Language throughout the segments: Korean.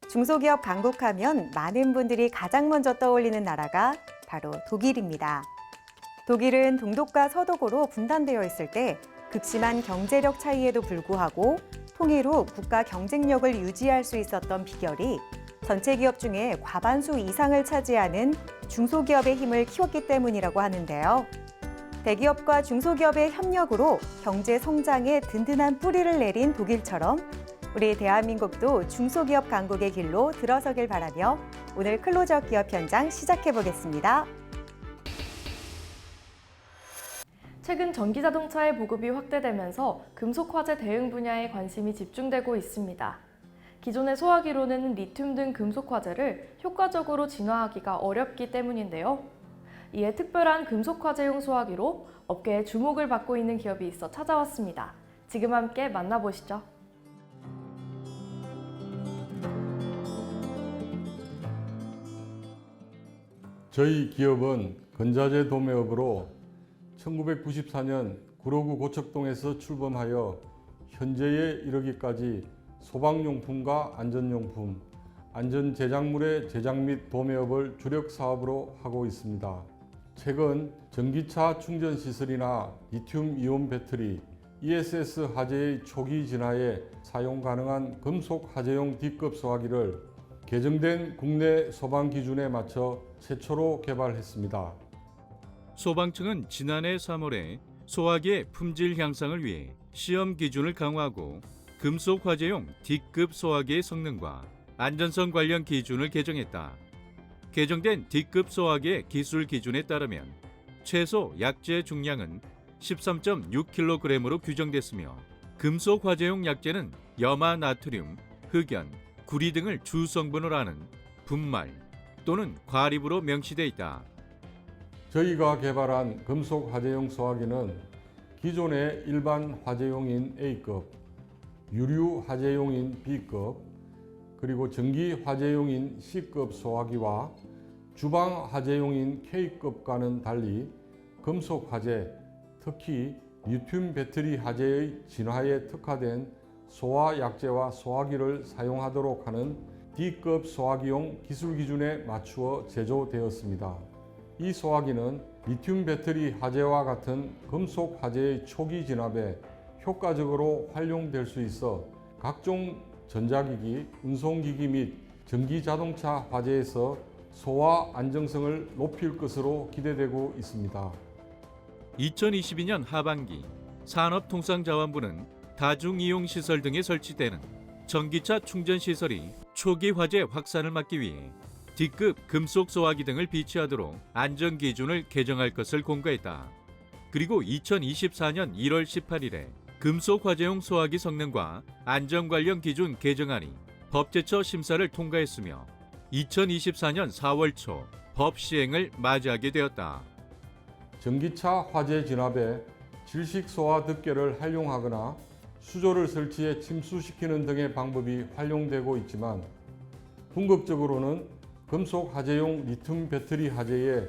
중소기업 강국하면 많은 분들이 가장 먼저 떠올리는 나라가 바로 독일입니다. 독일은 동독과 서독으로 분단되어 있을 때 극심한 경제력 차이에도 불구하고 통일 후 국가 경쟁력을 유지할 수 있었던 비결이 전체 기업 중에 과반수 이상을 차지하는 중소기업의 힘을 키웠기 때문이라고 하는데요. 대기업과 중소기업의 협력으로 경제 성장에 든든한 뿌리를 내린 독일처럼 우리 대한민국도 중소기업 강국의 길로 들어서길 바라며 오늘 클로즈업 기업 현장 시작해 보겠습니다. 최근 전기자동차의 보급이 확대되면서 금속 화재 대응 분야에 관심이 집중되고 있습니다. 기존의 소화기로는 리튬 등 금속 화재를 효과적으로 진화하기가 어렵기 때문인데요. 이에 특별한 금속 화재용 소화기로 업계에 주목을 받고 있는 기업이 있어 찾아왔습니다. 지금 함께 만나보시죠. 저희 기업은 건자재 도매업으로 1994년 구로구 고척동에서 출범하여 현재에 이르기까지 소방용품과 안전용품, 안전제작물의 제작 및 도매업을 주력 사업으로 하고 있습니다. 최근 전기차 충전시설이나 리튬이온 배터리, ESS 화재의 초기 진화에 사용 가능한 금속 화재용 D급 소화기를 개정된 국내 소방 기준에 맞춰 최초로 개발했습니다. 소방청은 지난해 3월에 소화기의 품질 향상을 위해 시험 기준을 강화하고 금속 화재용 D급 소화기의 성능과 안전성 관련 기준을 개정했다. 개정된 D급 소화기의 기술 기준에 따르면 최소 약재 중량은 13.6kg으로 규정됐으며 금속 화재용 약재는 염화 나트륨, 흑연, 구리 등을 주 성분으로 하는 분말 또는 과립으로 명시돼 있다. 저희가 개발한 금속 화재용 소화기는 기존의 일반 화재용인 A급, 유류 화재용인 B급, 그리고 전기 화재용인 C급 소화기와 주방 화재용인 K급과는 달리 금속 화재, 특히 리튬 배터리 화재의 진화에 특화된 소화 약재와 소화기를 사용하도록 하는 D급 소화기용 기술 기준에 맞추어 제조되었습니다. 이 소화기는 리튬 배터리 화재와 같은 금속 화재의 초기 진압에 효과적으로 활용될 수 있어 각종 전자기기, 운송기기 및 전기자동차 화재에서 소화 안정성을 높일 것으로 기대되고 있습니다. 2022년 하반기 산업통상자원부는 다중이용시설 등에 설치되는 전기차 충전시설이 초기 화재 확산을 막기 위해 D급 금속 소화기 등을 비치하도록 안전기준을 개정할 것을 공고했다. 그리고 2024년 1월 18일에 금속 화재용 소화기 성능과 안전 관련 기준 개정안이 법제처 심사를 통과했으며 2024년 4월 초 법 시행을 맞이하게 되었다. 전기차 화재 진압에 질식 소화 덮개를 활용하거나 수조를 설치해 침수시키는 등의 방법이 활용되고 있지만 궁극적으로는 금속 화재용 리튬 배터리 화재에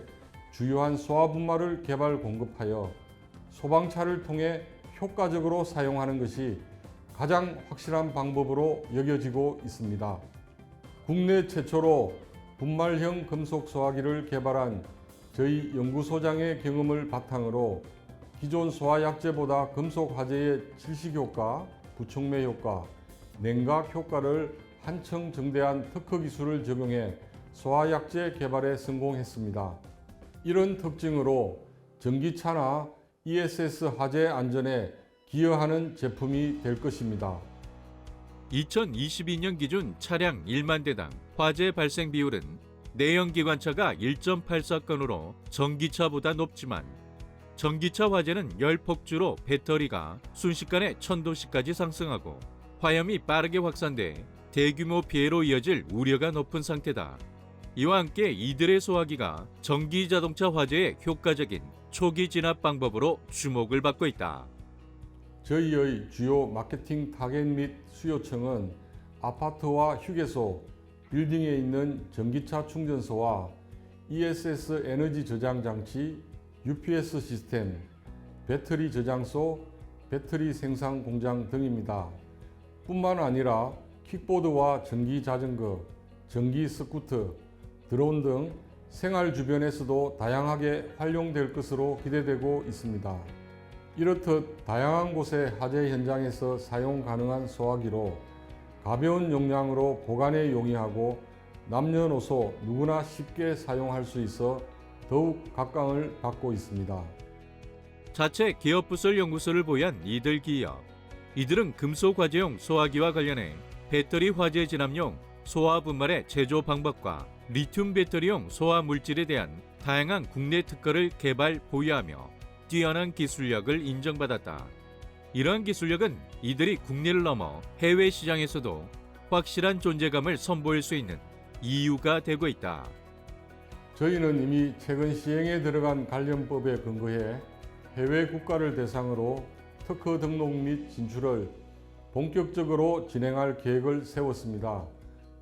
주요한 소화 분말을 개발 공급하여 소방차를 통해 효과적으로 사용하는 것이 가장 확실한 방법으로 여겨지고 있습니다. 국내 최초로 분말형 금속 소화기를 개발한 저희 연구소장의 경험을 바탕으로 기존 소화약재보다 금속 화재의 질식 효과, 부촉매 효과, 냉각 효과를 한층 증대한 특허 기술을 적용해 소화약재 개발에 성공했습니다. 이런 특징으로 전기차나 ESS 화재 안전에 기여하는 제품이 될 것입니다. 2022년 기준 차량 1만 대당 화재 발생 비율은 내연기관차가 1.84건으로 전기차보다 높지만 전기차 화재는 열폭주로 배터리가 순식간에 1000도씨까지 상승하고 화염이 빠르게 확산돼 대규모 피해로 이어질 우려가 높은 상태다. 이와 함께 이들의 소화기가 전기자동차 화재의 효과적인 초기 진압 방법으로 주목을 받고 있다. 저희의 주요 마케팅 타겟 및 수요층은 아파트와 휴게소, 빌딩에 있는 전기차 충전소와 ESS 에너지 저장 장치, UPS 시스템, 배터리 저장소, 배터리 생산 공장 등입니다. 뿐만 아니라 킥보드와 전기 자전거, 전기 스쿠터, 드론 등 생활 주변에서도 다양하게 활용될 것으로 기대되고 있습니다. 이렇듯 다양한 곳의 화재 현장에서 사용 가능한 소화기로 가벼운 용량으로 보관에 용이하고 남녀노소 누구나 쉽게 사용할 수 있어 더욱 각광을 받고 있습니다. 자체 기업부설 연구소를 보유한 이들 기업. 이들은 금속 화재용 소화기와 관련해 배터리 화재 진압용 소화 분말의 제조 방법과 리튬 배터리용 소화 물질에 대한 다양한 국내 특허를 개발 보유하며 뛰어난 기술력을 인정받았다. 이러한 기술력은 이들이 국내를 넘어 해외 시장에서도 확실한 존재감을 선보일 수 있는 이유가 되고 있다. 저희는 이미 최근 시행에 들어간 관련법에 근거해 해외 국가를 대상으로 특허 등록 및 진출을 본격적으로 진행할 계획을 세웠습니다.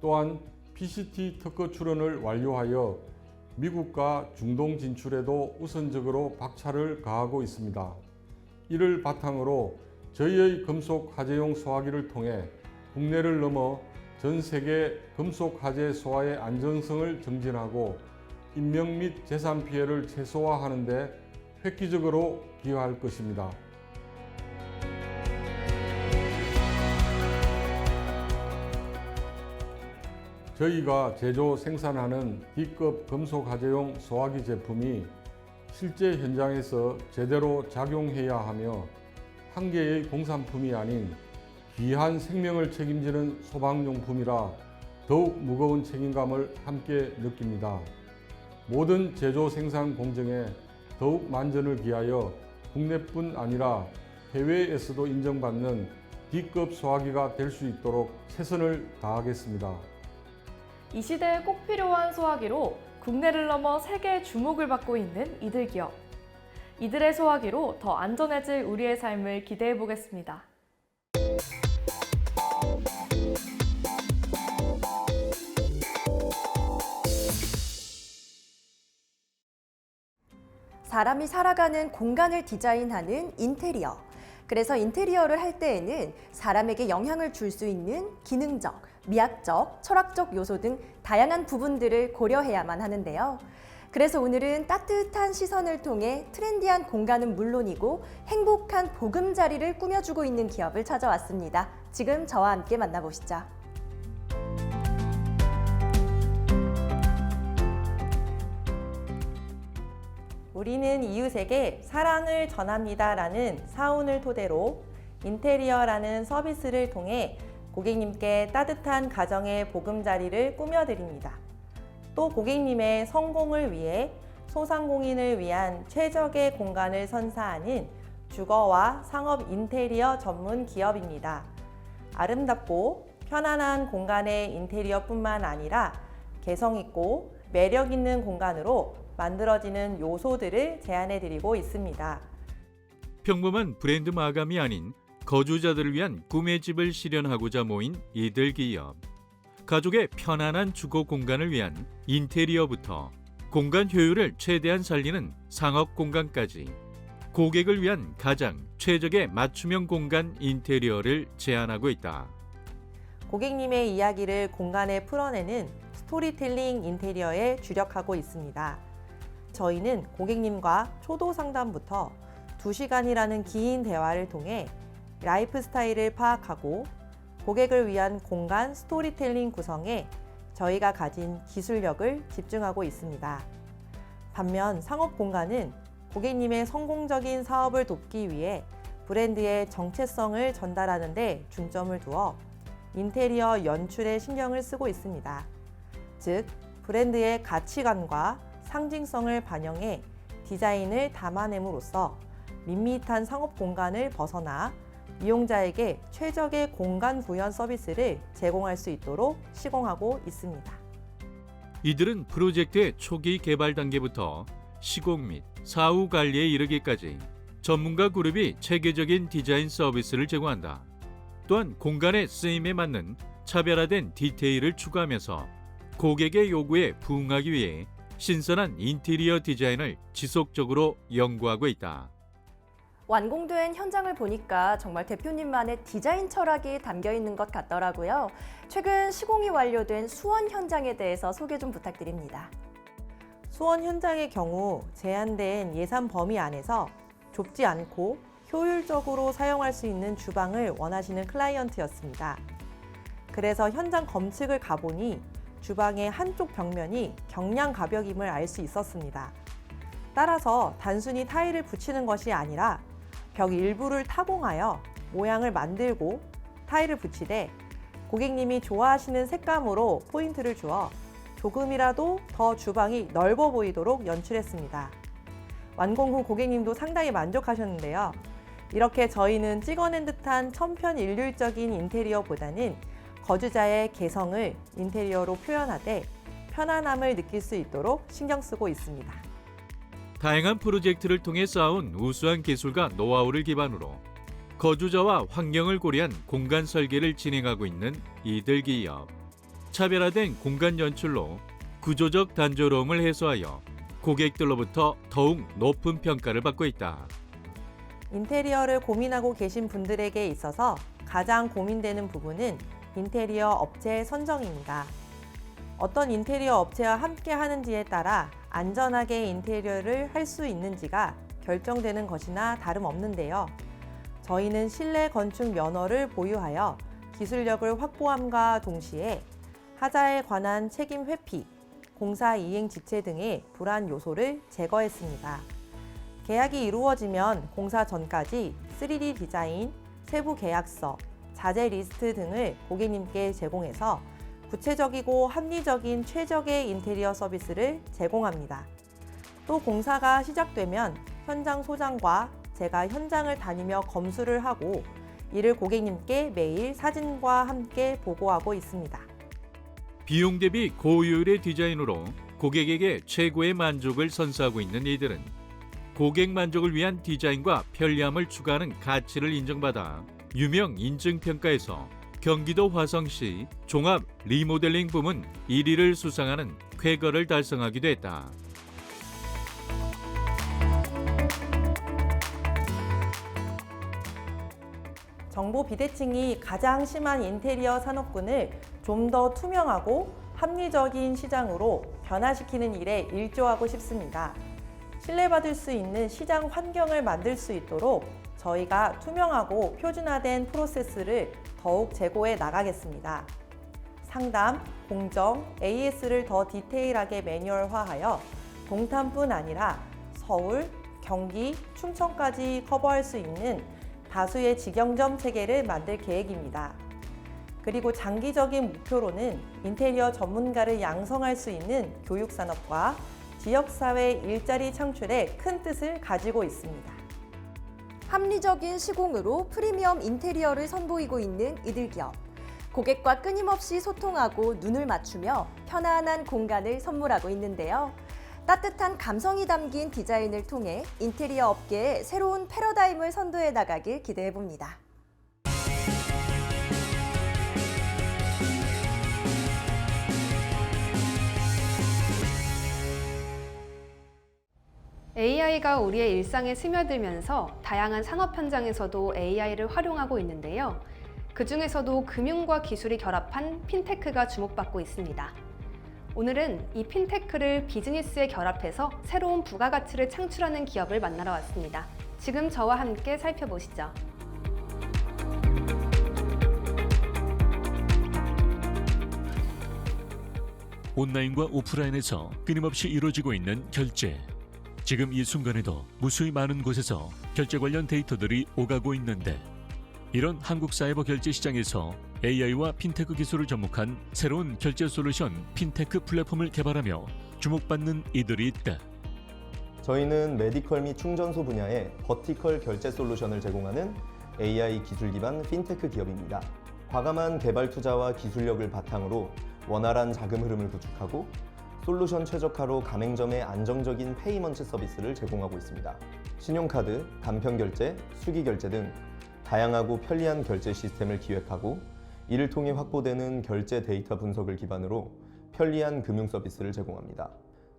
또한 PCT 특허 출원을 완료하여 미국과 중동 진출에도 우선적으로 박차를 가하고 있습니다. 이를 바탕으로 저희의 금속 화재용 소화기를 통해 국내를 넘어 전 세계 금속 화재 소화의 안전성을 증진하고 인명 및 재산 피해를 최소화하는 데 획기적으로 기여할 것입니다. 저희가 제조 생산하는 D급 금속 화재용 소화기 제품이 실제 현장에서 제대로 작용해야 하며 한 개의 공산품이 아닌 귀한 생명을 책임지는 소방용품이라 더욱 무거운 책임감을 함께 느낍니다. 모든 제조 생산 공정에 더욱 만전을 기하여 국내뿐 아니라 해외에서도 인정받는 D급 소화기가 될 수 있도록 최선을 다하겠습니다. 이 시대에 꼭 필요한 소화기로 국내를 넘어 세계의 주목을 받고 있는 이들 기업. 이들의 소화기로 더 안전해질 우리의 삶을 기대해 보겠습니다. 사람이 살아가는 공간을 디자인하는 인테리어. 그래서 인테리어를 할 때에는 사람에게 영향을 줄 수 있는 기능적, 미학적, 철학적 요소 등 다양한 부분들을 고려해야만 하는데요. 그래서 오늘은 따뜻한 시선을 통해 트렌디한 공간은 물론이고 행복한 보금자리를 꾸며주고 있는 기업을 찾아왔습니다. 지금 저와 함께 만나보시죠. 우리는 이웃에게 사랑을 전합니다라는 사운을 토대로 인테리어라는 서비스를 통해 고객님께 따뜻한 가정의 보금자리를 꾸며드립니다. 또 고객님의 성공을 위해 소상공인을 위한 최적의 공간을 선사하는 주거와 상업 인테리어 전문 기업입니다. 아름답고 편안한 공간의 인테리어뿐만 아니라 개성 있고 매력 있는 공간으로 만들어지는 요소들을 제안해드리고 있습니다. 평범한 브랜드 마감이 아닌 거주자들을 위한 꿈의 집을 실현하고자 모인 이들 기업. 가족의 편안한 주거 공간을 위한 인테리어부터 공간 효율을 최대한 살리는 상업 공간까지 고객을 위한 가장 최적의 맞춤형 공간 인테리어를 제안하고 있다. 고객님의 이야기를 공간에 풀어내는 스토리텔링 인테리어에 주력하고 있습니다. 저희는 고객님과 초도 상담부터 2시간이라는 긴 대화를 통해 라이프 스타일을 파악하고 고객을 위한 공간 스토리텔링 구성에 저희가 가진 기술력을 집중하고 있습니다. 반면 상업 공간은 고객님의 성공적인 사업을 돕기 위해 브랜드의 정체성을 전달하는 데 중점을 두어 인테리어 연출에 신경을 쓰고 있습니다. 즉, 브랜드의 가치관과 상징성을 반영해 디자인을 담아냄으로써 밋밋한 상업 공간을 벗어나 이용자에게 최적의 공간 구현 서비스를 제공할 수 있도록 시공하고 있습니다. 이들은 프로젝트의 초기 개발 단계부터 시공 및 사후 관리에 이르기까지 전문가 그룹이 체계적인 디자인 서비스를 제공한다. 또한 공간의 쓰임에 맞는 차별화된 디테일을 추가하면서 고객의 요구에 부응하기 위해 신선한 인테리어 디자인을 지속적으로 연구하고 있다. 완공된 현장을 보니까 정말 대표님만의 디자인 철학이 담겨 있는 것 같더라고요. 최근 시공이 완료된 수원 현장에 대해서 소개 좀 부탁드립니다. 수원 현장의 경우 제한된 예산 범위 안에서 좁지 않고 효율적으로 사용할 수 있는 주방을 원하시는 클라이언트였습니다. 그래서 현장 검측을 가보니 주방의 한쪽 벽면이 경량 가벽임을 알 수 있었습니다. 따라서 단순히 타일을 붙이는 것이 아니라 벽 일부를 타공하여 모양을 만들고 타일을 붙이되 고객님이 좋아하시는 색감으로 포인트를 주어 조금이라도 더 주방이 넓어 보이도록 연출했습니다. 완공 후 고객님도 상당히 만족하셨는데요. 이렇게 저희는 찍어낸 듯한 천편일률적인 인테리어보다는 거주자의 개성을 인테리어로 표현하되 편안함을 느낄 수 있도록 신경 쓰고 있습니다. 다양한 프로젝트를 통해 쌓아온 우수한 기술과 노하우를 기반으로 거주자와 환경을 고려한 공간 설계를 진행하고 있는 이들 기업. 차별화된 공간 연출로 구조적 단조로움을 해소하여 고객들로부터 더욱 높은 평가를 받고 있다. 인테리어를 고민하고 계신 분들에게 있어서 가장 고민되는 부분은 인테리어 업체 선정입니다. 어떤 인테리어 업체와 함께 하는지에 따라 안전하게 인테리어를 할 수 있는지가 결정되는 것이나 다름없는데요. 저희는 실내 건축 면허를 보유하여 기술력을 확보함과 동시에 하자에 관한 책임 회피, 공사 이행 지체 등의 불안 요소를 제거했습니다. 계약이 이루어지면 공사 전까지 3D 디자인, 세부 계약서, 자재 리스트 등을 고객님께 제공해서 구체적이고 합리적인 최적의 인테리어 서비스를 제공합니다. 또 공사가 시작되면 현장 소장과 제가 현장을 다니며 검수를 하고 이를 고객님께 매일 사진과 함께 보고하고 있습니다. 비용 대비 고효율의 디자인으로 고객에게 최고의 만족을 선사하고 있는 이들은 고객 만족을 위한 디자인과 편리함을 추가하는 가치를 인정받아 유명 인증평가에서 경기도 화성시 종합 리모델링 부문 1위를 수상하는 쾌거를 달성하기도 했다. 정보 비대칭이 가장 심한 인테리어 산업군을 좀 더 투명하고 합리적인 시장으로 변화시키는 일에 일조하고 싶습니다. 신뢰받을 수 있는 시장 환경을 만들 수 있도록 저희가 투명하고 표준화된 프로세스를 더욱 제고해 나가겠습니다. 상담, 공정, AS를 더 디테일하게 매뉴얼화하여 동탄뿐 아니라 서울, 경기, 충청까지 커버할 수 있는 다수의 직영점 체계를 만들 계획입니다. 그리고 장기적인 목표로는 인테리어 전문가를 양성할 수 있는 교육산업과 지역사회 일자리 창출에 큰 뜻을 가지고 있습니다. 합리적인 시공으로 프리미엄 인테리어를 선보이고 있는 이들 기업. 고객과 끊임없이 소통하고 눈을 맞추며 편안한 공간을 선물하고 있는데요. 따뜻한 감성이 담긴 디자인을 통해 인테리어 업계에 새로운 패러다임을 선도해 나가길 기대해 봅니다. AI가 우리의 일상에 스며들면서 다양한 산업 현장에서도 AI를 활용하고 있는데요. 그 중에서도 금융과 기술이 결합한 핀테크가 주목받고 있습니다. 오늘은 이 핀테크를 비즈니스에 결합해서 새로운 부가가치를 창출하는 기업을 만나러 왔습니다. 지금 저와 함께 살펴보시죠. 온라인과 오프라인에서 끊임없이 이루어지고 있는 결제. 지금 이 순간에도 무수히 많은 곳에서 결제 관련 데이터들이 오가고 있는데 이런 한국 사이버 결제 시장에서 AI와 핀테크 기술을 접목한 새로운 결제 솔루션 핀테크 플랫폼을 개발하며 주목받는 이들이 있다. 저희는 메디컬 및 충전소 분야의 버티컬 결제 솔루션을 제공하는 AI 기술 기반 핀테크 기업입니다. 과감한 개발 투자와 기술력을 바탕으로 원활한 자금 흐름을 구축하고 솔루션 최적화로 가맹점의 안정적인 페이먼트 서비스를 제공하고 있습니다. 신용카드, 간편결제, 수기결제 등 다양하고 편리한 결제 시스템을 기획하고 이를 통해 확보되는 결제 데이터 분석을 기반으로 편리한 금융 서비스를 제공합니다.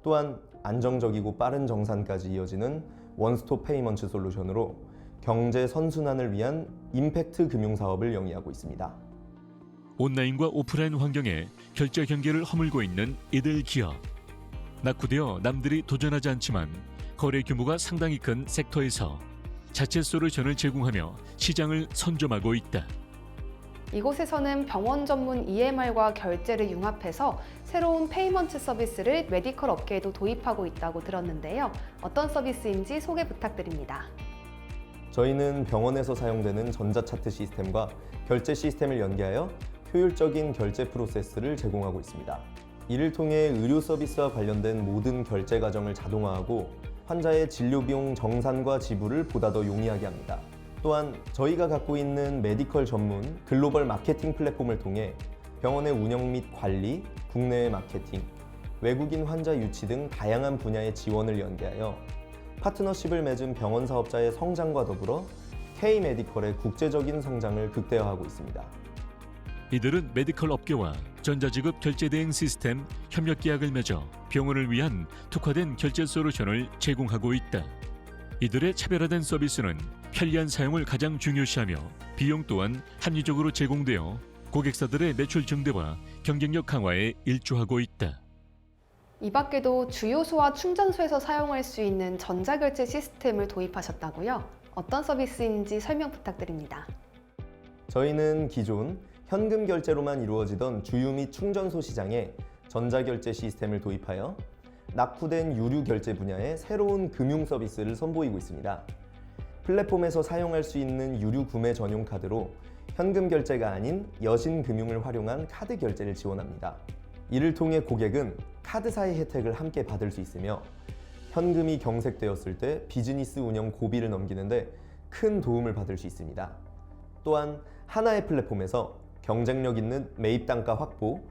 또한 안정적이고 빠른 정산까지 이어지는 원스톱 페이먼트 솔루션으로 경제 선순환을 위한 임팩트 금융 사업을 영위하고 있습니다. 온라인과 오프라인 환경에 결제 경계를 허물고 있는 이들 기업. 낙후되어 남들이 도전하지 않지만 거래 규모가 상당히 큰 섹터에서 자체 솔루션을 제공하며 시장을 선점하고 있다. 이곳에서는 병원 전문 EMR과 결제를 융합해서 새로운 페이먼트 서비스를 메디컬 업계에도 도입하고 있다고 들었는데요. 어떤 서비스인지 소개 부탁드립니다. 저희는 병원에서 사용되는 전자차트 시스템과 결제 시스템을 연계하여 효율적인 결제 프로세스를 제공하고 있습니다. 이를 통해 의료 서비스와 관련된 모든 결제 과정을 자동화하고 환자의 진료 비용 정산과 지불을 보다 더 용이하게 합니다. 또한 저희가 갖고 있는 메디컬 전문 글로벌 마케팅 플랫폼을 통해 병원의 운영 및 관리, 국내외 마케팅, 외국인 환자 유치 등 다양한 분야의 지원을 연계하여 파트너십을 맺은 병원 사업자의 성장과 더불어 K-메디컬의 국제적인 성장을 극대화하고 있습니다. 이들은 메디컬 업계와 전자지급 결제 대행 시스템 협력 계약을 맺어 병원을 위한 특화된 결제 솔루션을 제공하고 있다. 이들의 차별화된 서비스는 편리한 사용을 가장 중요시하며 비용 또한 합리적으로 제공되어 고객사들의 매출 증대와 경쟁력 강화에 일조하고 있다. 이 밖에도 주유소와 충전소에서 사용할 수 있는 전자결제 시스템을 도입하셨다고요? 어떤 서비스인지 설명 부탁드립니다. 저희는 기존 현금 결제로만 이루어지던 주유 및 충전소 시장에 전자결제 시스템을 도입하여 낙후된 유류 결제 분야의 새로운 금융 서비스를 선보이고 있습니다. 플랫폼에서 사용할 수 있는 유류 구매 전용 카드로 현금 결제가 아닌 여신 금융을 활용한 카드 결제를 지원합니다. 이를 통해 고객은 카드사의 혜택을 함께 받을 수 있으며 현금이 경색되었을 때 비즈니스 운영 고비를 넘기는데 큰 도움을 받을 수 있습니다. 또한 하나의 플랫폼에서 경쟁력 있는 매입 단가 확보,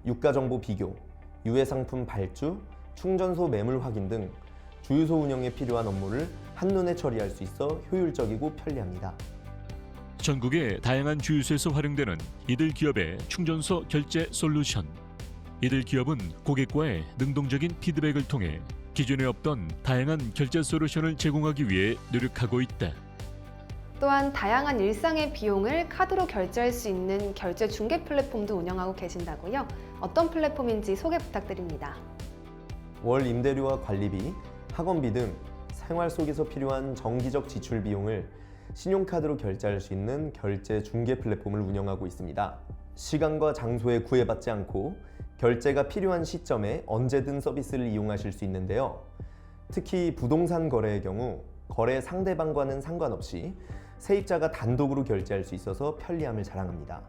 유가 정보 비교, 유해 상품 발주, 충전소 매물 확인 등 주유소 운영에 필요한 업무를 한눈에 처리할 수 있어 효율적이고 편리합니다. 전국의 다양한 주유소에서 활용되는 이들 기업의 충전소 결제 솔루션. 이들 기업은 고객과의 능동적인 피드백을 통해 기존에 없던 다양한 결제 솔루션을 제공하기 위해 노력하고 있다. 또한 다양한 일상의 비용을 카드로 결제할 수 있는 결제 중개 플랫폼도 운영하고 계신다고요? 어떤 플랫폼인지 소개 부탁드립니다. 월 임대료와 관리비, 학원비 등 생활 속에서 필요한 정기적 지출 비용을 신용카드로 결제할 수 있는 결제 중개 플랫폼을 운영하고 있습니다. 시간과 장소에 구애받지 않고 결제가 필요한 시점에 언제든 서비스를 이용하실 수 있는데요. 특히 부동산 거래의 경우 거래 상대방과는 상관없이 세입자가 단독으로 결제할 수 있어서 편리함을 자랑합니다.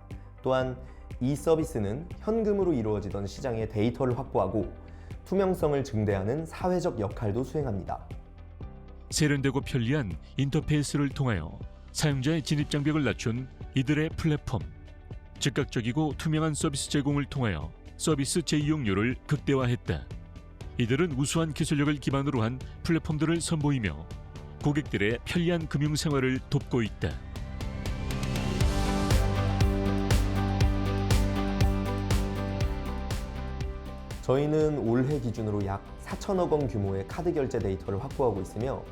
또한 이 서비스는 현금으로 이루어지던 시장의 데이터를 확보하고 투명성을 증대하는 사회적 역할도 수행합니다. 세련되고 편리한 인터페이스를 통하여 사용자의 진입 장벽을 낮춘 이들의 플랫폼. 즉각적이고 투명한 서비스 제공을 통하여 서비스 재이용률을 극대화했다. 이들은 우수한 기술력을 기반으로 한 플랫폼들을 선보이며 고객들의 편리한 금융 생활을 돕고 있다. 저희는 올해 기준으로 약 4천억 원 규모의 카드 결제 데이터를 확보하고 있으며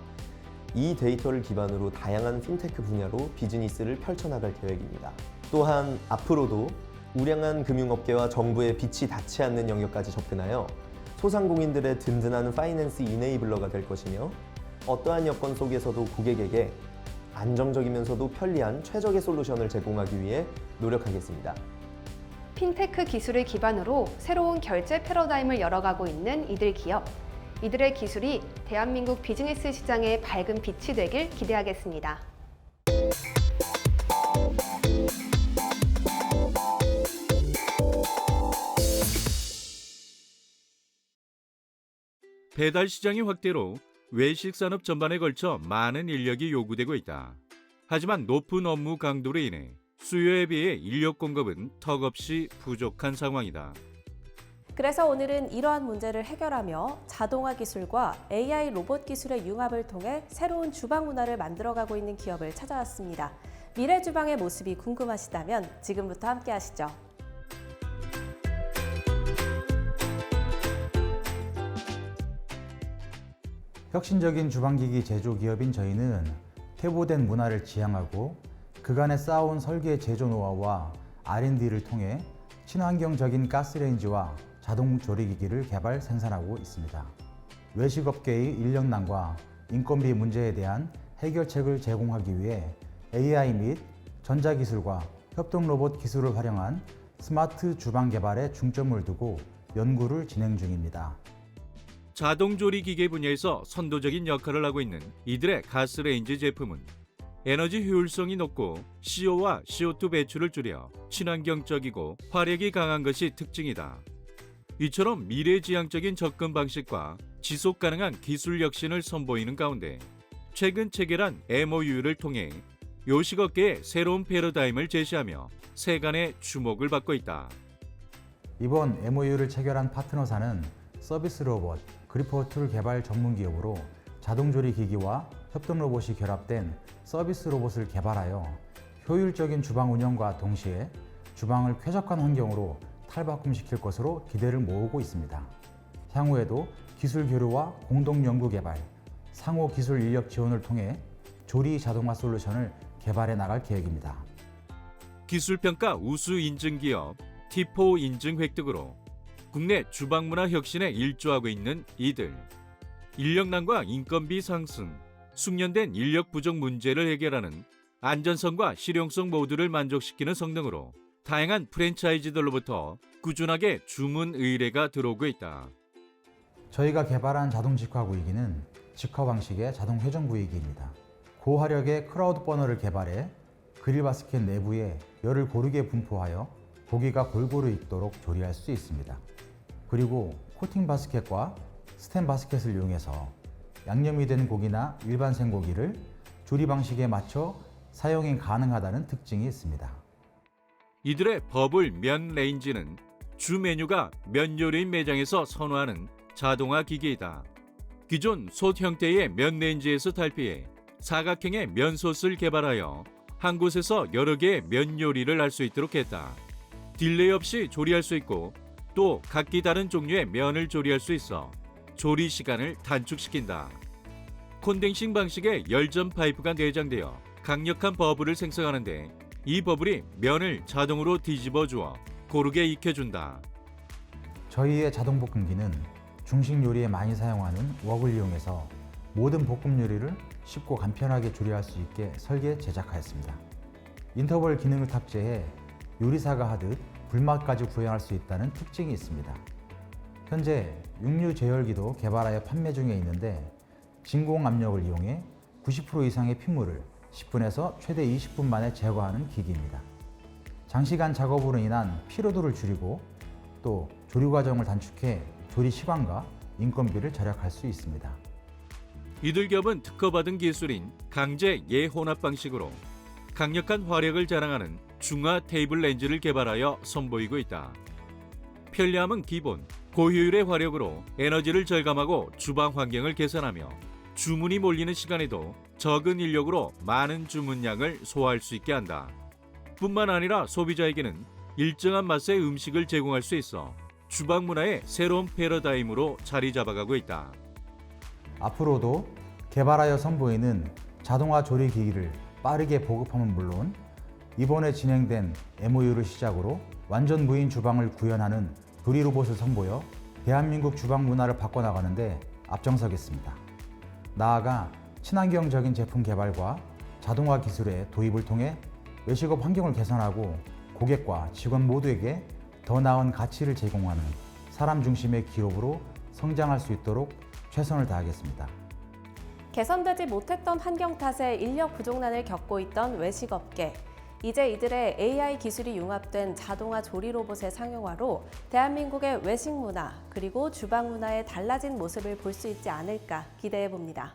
이 데이터를 기반으로 다양한 핀테크 분야로 비즈니스를 펼쳐나갈 계획입니다. 또한 앞으로도 우량한 금융업계와 정부의 빛이 닿지 않는 영역까지 접근하여 소상공인들의 든든한 파이낸스 이네이블러가 될 것이며 어떠한 여건 속에서도 고객에게 안정적이면서도 편리한 최적의 솔루션을 제공하기 위해 노력하겠습니다. 핀테크 기술을 기반으로 새로운 결제 패러다임을 열어가고 있는 이들 기업. 이들의 기술이 대한민국 비즈니스 시장의 밝은 빛이 되길 기대하겠습니다. 배달 시장의 확대로 외식 산업 전반에 걸쳐 많은 인력이 요구되고 있다. 하지만 높은 업무 강도로 인해 수요에 비해 인력 공급은 턱없이 부족한 상황이다. 그래서 오늘은 이러한 문제를 해결하며 자동화 기술과 AI 로봇 기술의 융합을 통해 새로운 주방 문화를 만들어가고 있는 기업을 찾아왔습니다. 미래 주방의 모습이 궁금하시다면 지금부터 함께 하시죠. 혁신적인 주방기기 제조 기업인 저희는 퇴보된 문화를 지향하고 그간에 쌓아온 설계 제조 노하우와 R&D를 통해 친환경적인 가스레인지와 자동 조리기기를 개발 생산하고 있습니다. 외식업계의 인력난과 인건비 문제에 대한 해결책을 제공하기 위해 AI 및 전자기술과 협동 로봇 기술을 활용한 스마트 주방 개발에 중점을 두고 연구를 진행 중입니다. 자동조리 기계 분야에서 선도적인 역할을 하고 있는 이들의 가스레인지 제품은 에너지 효율성이 높고 CO와 CO2 배출을 줄여 친환경적이고 화력이 강한 것이 특징이다. 이처럼 미래지향적인 접근 방식과 지속 가능한 기술 혁신을 선보이는 가운데 최근 체결한 MOU를 통해 요식업계의 새로운 패러다임을 제시하며 세간의 주목을 받고 있다. 이번 MOU를 체결한 파트너사는 서비스 로봇 그리퍼2 개발 전문 기업으로 자동조리 기기와 협동 로봇이 결합된 서비스 로봇을 개발하여 효율적인 주방 운영과 동시에 주방을 쾌적한 환경으로 탈바꿈시킬 것으로 기대를 모으고 있습니다. 향후에도 기술 교류와 공동 연구 개발, 상호 기술 인력 지원을 통해 조리 자동화 솔루션을 개발해 나갈 계획입니다. 기술평가 우수 인증기업 T4 인증 획득으로 국내 주방문화 혁신에 일조하고 있는 이들. 인력난과 인건비 상승, 숙련된 인력 부족 문제를 해결하는 안전성과 실용성 모두를 만족시키는 성능으로 다양한 프랜차이즈들로부터 꾸준하게 주문 의뢰가 들어오고 있다. 저희가 개발한 자동 직화 구이기는 직화 방식의 자동 회전 구이기입니다. 고화력의 크라우드 버너를 개발해 그릴 바스켓 내부에 열을 고르게 분포하여 고기가 골고루 익도록 조리할 수 있습니다. 그리고 코팅 바스켓과 스텐 바스켓을 이용해서 양념이 된 고기나 일반 생고기를 조리 방식에 맞춰 사용이 가능하다는 특징이 있습니다. 이들의 버블 면 레인지는 주 메뉴가 면 요리인 매장에서 선호하는 자동화 기기이다. 기존 솥 형태의 면 레인지에서 탈피해 사각형의 면솥을 개발하여 한 곳에서 여러 개의 면 요리를 할 수 있도록 했다. 딜레이 없이 조리할 수 있고 또 각기 다른 종류의 면을 조리할 수 있어 조리 시간을 단축시킨다. 콘덴싱 방식의 열전 파이프가 내장되어 강력한 버블을 생성하는데 이 버블이 면을 자동으로 뒤집어 주어 고르게 익혀준다. 저희의 자동 볶음기는 중식 요리에 많이 사용하는 웍을 이용해서 모든 볶음 요리를 쉽고 간편하게 조리할 수 있게 설계 제작하였습니다. 인터벌 기능을 탑재해 요리사가 하듯 불맛까지 구현할 수 있다는 특징이 있습니다. 현재 육류 제열기도 개발하여 판매 중에 있는데 진공 압력을 이용해 90% 이상의 핏물을 10분에서 최대 20분 만에 제거하는 기기입니다. 장시간 작업으로 인한 피로도를 줄이고 또 조리 과정을 단축해 조리 시간과 인건비를 절약할 수 있습니다. 이들 기업은 특허받은 기술인 강제 예혼합 방식으로 강력한 화력을 자랑하는 중화 테이블 렌즈를 개발하여 선보이고 있다. 편리함은 기본, 고효율의 화력으로 에너지를 절감하고 주방 환경을 개선하며 주문이 몰리는 시간에도 적은 인력으로 많은 주문량을 소화할 수 있게 한다. 뿐만 아니라 소비자에게는 일정한 맛의 음식을 제공할 수 있어 주방 문화의 새로운 패러다임으로 자리 잡아가고 있다. 앞으로도 개발하여 선보이는 자동화 조리 기기를 빠르게 보급함은 물론 이번에 진행된 MOU를 시작으로 완전 무인 주방을 구현하는 조리 로봇을 선보여 대한민국 주방 문화를 바꿔나가는데 앞장서겠습니다. 나아가 친환경적인 제품 개발과 자동화 기술의 도입을 통해 외식업 환경을 개선하고 고객과 직원 모두에게 더 나은 가치를 제공하는 사람 중심의 기업으로 성장할 수 있도록 최선을 다하겠습니다. 개선되지 못했던 환경 탓에 인력 부족난을 겪고 있던 외식업계. 이제 이들의 AI 기술이 융합된 자동화 조리 로봇의 상용화로 대한민국의 외식 문화 그리고 주방 문화의 달라진 모습을 볼 수 있지 않을까 기대해 봅니다.